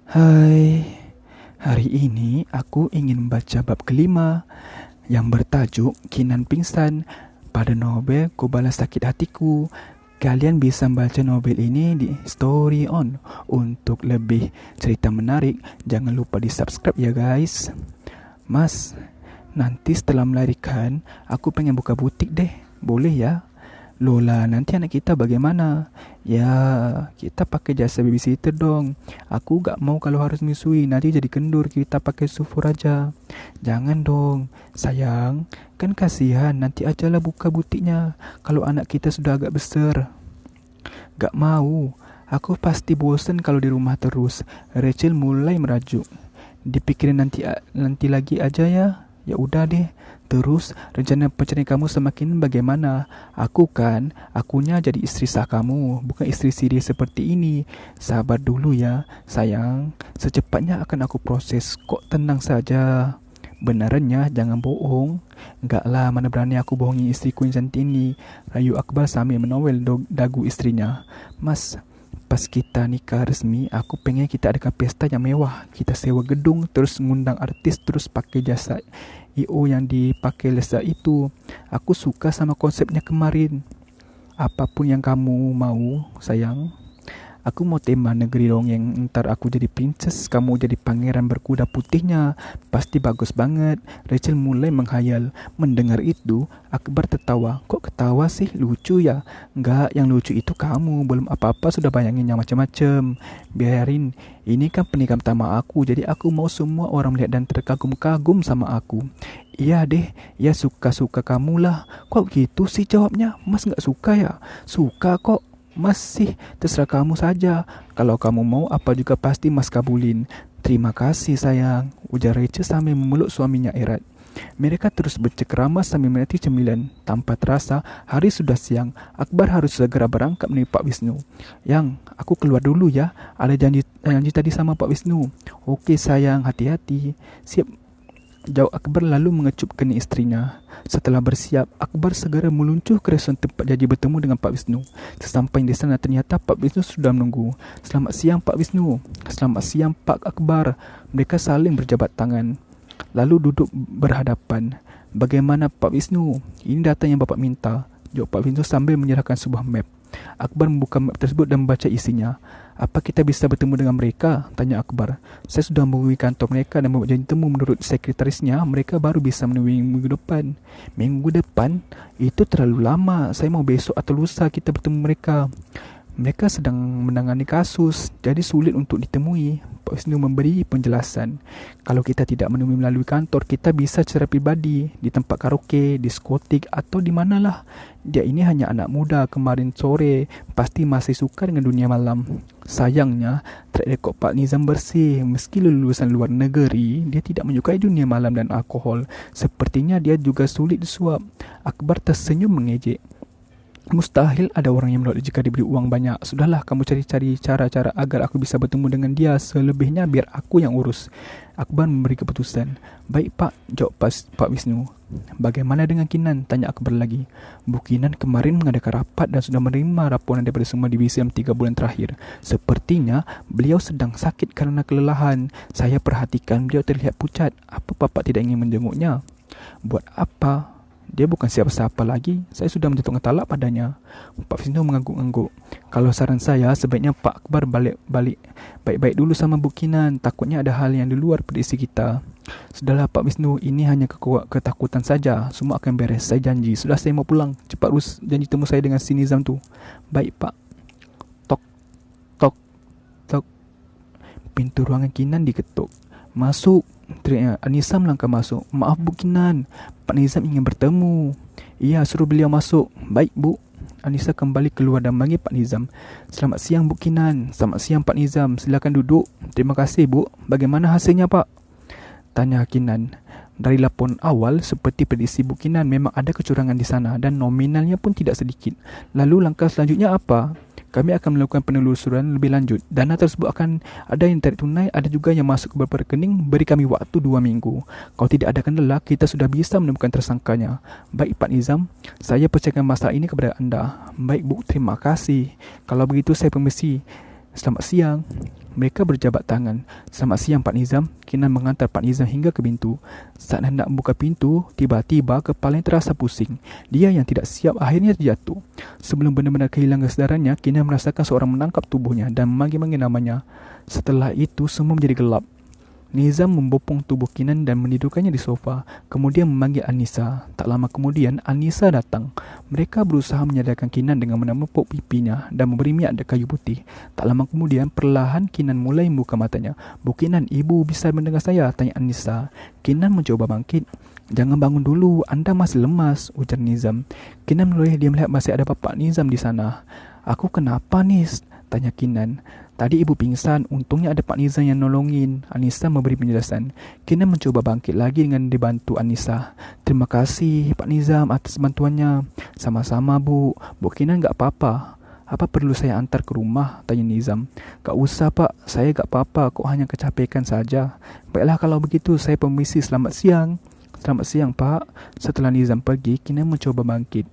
Hai, hari ini aku ingin membaca bab kelima yang bertajuk Kinan Pingsan pada novel Ku Balas Sakit Hatiku. Kalian bisa membaca novel ini di Story On. Untuk lebih cerita menarik, jangan lupa di subscribe ya guys. Mas, nanti setelah melahirkan, aku pengen buka butik deh. Boleh ya? Lola, nanti anak kita bagaimana? Ya, kita pakai jasa babysitter dong. Aku gak mau kalau harus menyusui, nanti jadi kendur, kita pakai sufur aja. Jangan dong, sayang. Kan kasihan, nanti ajalah buka butiknya. Kalau anak kita sudah agak besar. Gak mau, aku pasti bosen kalau di rumah terus. Rachel mulai merajuk. Dipikirin nanti lagi aja ya. Ya udah deh. Terus rencana perceraian kamu semakin bagaimana? Akunya jadi istri sah kamu, bukan istri siri seperti ini. Sabar dulu ya, sayang. Secepatnya akan aku proses. Kok tenang saja. Benarannya jangan bohong. Enggak lah, mana berani aku bohongi istriku yang cantik ini. Rayu Akbar sambil menowel dagu istrinya. Mas, pas kita nikah resmi, aku pengen kita adakan pesta yang mewah. Kita sewa gedung, terus ngundang artis, terus pakai jasa IO yang dipakai Lesa itu. Aku suka sama konsepnya kemarin. Apapun yang kamu mau, sayang. Aku mau tema negeri dongeng. Ntar aku jadi princess, kamu jadi pangeran berkuda putihnya. Pasti bagus banget. Rachel mulai menghayal. Mendengar itu, Akbar tertawa. Kok ketawa sih? Lucu ya? Enggak, yang lucu itu kamu. Belum apa-apa sudah bayangin yang macam-macam. Biarin, ini kan pernikahan pertama aku. Jadi aku mau semua orang melihat dan terkagum-kagum sama aku. Iya deh, ya suka-suka kamu lah. Kok gitu sih jawabnya? Mas gak suka ya? Suka kok. Mas sih, terserah kamu saja. Kalau kamu mau apa juga pasti Mas kabulin. Terima kasih sayang, ujar Rachel sambil memeluk suaminya erat. Mereka terus bercengkerama sambil menikmati cemilan. Tanpa terasa, hari sudah siang. Akbar harus segera berangkat menemui Pak Wisnu. Yang, aku keluar dulu ya. Ada janji tadi sama Pak Wisnu. Oke sayang, hati-hati. Siap, jauh Akbar lalu mengecup kening istrinya. Setelah bersiap, Akbar segera meluncur ke restoran tempat janji bertemu dengan Pak Wisnu. Sesampai di sana ternyata Pak Wisnu sudah menunggu. Selamat siang Pak Wisnu. Selamat siang Pak Akbar. Mereka saling berjabat tangan. Lalu duduk berhadapan. Bagaimana Pak Wisnu? Ini data yang Bapak minta. Jawab Pak Wisnu sambil menyerahkan sebuah map. Akbar membuka map tersebut dan membaca isinya. Apa kita bisa bertemu dengan mereka? Tanya Akbar. Saya sudah menghubungi kantor mereka dan membuat janji temu. Menurut sekretarisnya, mereka baru bisa menemui minggu depan. Minggu depan? Itu terlalu lama. Saya mau besok atau lusa kita bertemu mereka. Mereka sedang menangani kasus, jadi sulit untuk ditemui. Pak Wisnu memberi penjelasan. Kalau kita tidak menemui melalui kantor, kita bisa secara pribadi, di tempat karaoke, diskotik, atau di manalah. Dia ini hanya anak muda kemarin sore, pasti masih suka dengan dunia malam. Sayangnya, track record Pak Nizam bersih. Meski lulusan luar negeri, dia tidak menyukai dunia malam dan alkohol. Sepertinya dia juga sulit disuap. Akbar tersenyum mengejek. Mustahil ada orang yang menolak jika diberi uang banyak. Sudahlah, kamu cari-cari cara-cara agar aku bisa bertemu dengan dia. Selebihnya biar aku yang urus. Akbar memberi keputusan. Baik Pak, jawab Pak Wisnu. Bagaimana dengan Kinan? Tanya Akbar lagi. Bu Kinan kemarin mengadakan rapat dan sudah menerima laporan daripada semua divisi dalam 3 bulan terakhir. Sepertinya beliau sedang sakit karena kelelahan. Saya perhatikan beliau terlihat pucat. Apa Bapak tidak ingin menjenguknya? Buat apa? Dia bukan siapa-siapa lagi. Saya sudah menjatuhkan talak padanya. Pak Wisnu mengangguk-angguk. Kalau saran saya, sebaiknya Pak Akbar balik baik-baik dulu sama Bu Kinan. Takutnya ada hal yang di luar prediksi kita. Sudahlah Pak Wisnu, ini hanya ketakutan saja. Semua akan beres, saya janji. Sudah, saya mau pulang. Cepat urus janji temu saya dengan si Nizam tu. Baik Pak. Tok, tok, tok. Pintu ruangan Kinan diketuk. Masuk, teriaknya. Anissa melangkah masuk. Maaf Bu Kinan, Pak Nizam ingin bertemu. Iya, suruh beliau masuk. Baik Bu. Anissa kembali keluar dan memanggil Pak Nizam. Selamat siang Bu Kinan. Selamat siang Pak Nizam. Silakan duduk. Terima kasih Bu. Bagaimana hasilnya Pak? Tanya Kinan. Dari laporan awal, seperti prediksi Bu Kinan, memang ada kecurangan di sana dan nominalnya pun tidak sedikit. Lalu langkah selanjutnya apa? Kami akan melakukan penelusuran lebih lanjut. Dana tersebut akan ada yang tarik tunai, ada juga yang masuk ke beberapa rekening. Beri kami waktu 2 minggu. Kalau tidak ada kendala, kita sudah bisa menemukan tersangkanya. Baik Pak Nizam, saya percayakan masalah ini kepada anda. Baik Bu, terima kasih. Kalau begitu saya permisi. Selamat siang. Mereka berjabat tangan. Selamat siang Pak Nizam. Kinan mengantar Pak Nizam hingga ke pintu. Saat hendak membuka pintu, tiba-tiba kepalanya terasa pusing. Dia yang tidak siap akhirnya terjatuh. Sebelum benar-benar kehilangan kesedarannya, Kinan merasakan seorang menangkap tubuhnya dan memanggil-manggil namanya. Setelah itu semua menjadi gelap. Nizam membopong tubuh Kinan dan menidurkannya di sofa, kemudian memanggil Anissa. Tak lama kemudian, Anissa datang. Mereka berusaha menyadarkan Kinan dengan menepuk pipinya dan memberi minyak kayu putih. Tak lama kemudian, perlahan Kinan mulai membuka matanya. Bu Kinan, ibu bisa mendengar saya? Tanya Anissa. Kinan mencoba bangkit. Jangan bangun dulu, Anda masih lemas, ujar Nizam. Kinan menoleh, dia melihat masih ada bapak Nizam di sana. Aku kenapa, Nis? Tanya Kinan. Tadi ibu pingsan, untungnya ada Pak Nizam yang nolongin. Anissa memberi penjelasan. Kinan mencoba bangkit lagi dengan dibantu Anissa. Terima kasih Pak Nizam atas bantuannya. Sama-sama Bu. Bu Kinan gak apa-apa. Apa perlu saya antar ke rumah? Tanya Nizam. Gak usah Pak, saya gak apa-apa, kok hanya kecapekan saja. Baiklah kalau begitu, saya permisi, selamat siang. Selamat siang Pak. Setelah Nizam pergi, Kinan mencoba bangkit.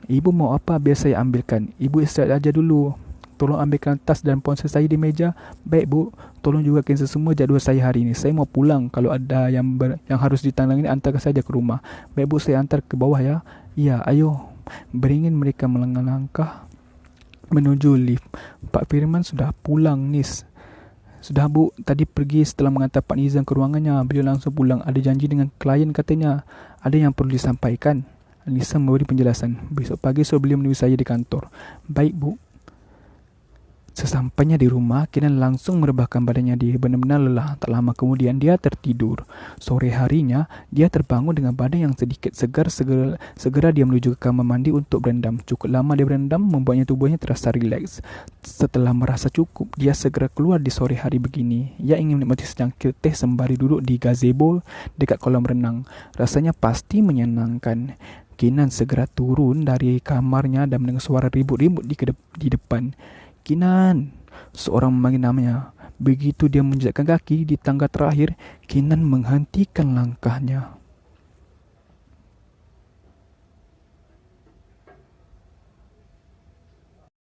Ibu mau apa? Biar saya ambilkan. Ibu istirahat aja dulu. Tolong ambilkan tas dan ponsel saya di meja. Baik Bu, tolong juga cancel semua jadual saya hari ini. Saya mau pulang. Kalau ada yang harus ditangani, antarkan saja ke rumah. Baik Bu, saya antar ke bawah ya. Iya, ayo. Beringin mereka melangkah menuju lift. Pak Firman sudah pulang, Nis. Sudah Bu, tadi pergi setelah mengantar Pak Nizam ke ruangannya. Beliau langsung pulang. Ada janji dengan klien katanya. Ada yang perlu disampaikan. Anissa memberi penjelasan. Besok pagi suruh beliau menunggu saya di kantor. Baik Bu. Sesampainya di rumah, Kinan langsung merebahkan badannya. Dia benar-benar lelah. Tak lama kemudian dia tertidur. Sore harinya, dia terbangun dengan badan yang sedikit segar. Segera dia menuju ke kamar mandi untuk berendam. Cukup lama dia berendam, membuatnya tubuhnya terasa rileks. Setelah merasa cukup, dia segera keluar di sore hari begini. Ia ingin menikmati secangkir teh sembari duduk di gazebo dekat kolam renang. Rasanya pasti menyenangkan. Kinan segera turun dari kamarnya dan mendengar suara ribut-ribut di depan. Kinan, seorang memanggil namanya. Begitu dia menjejakkan kaki di tangga terakhir, Kinan menghentikan langkahnya.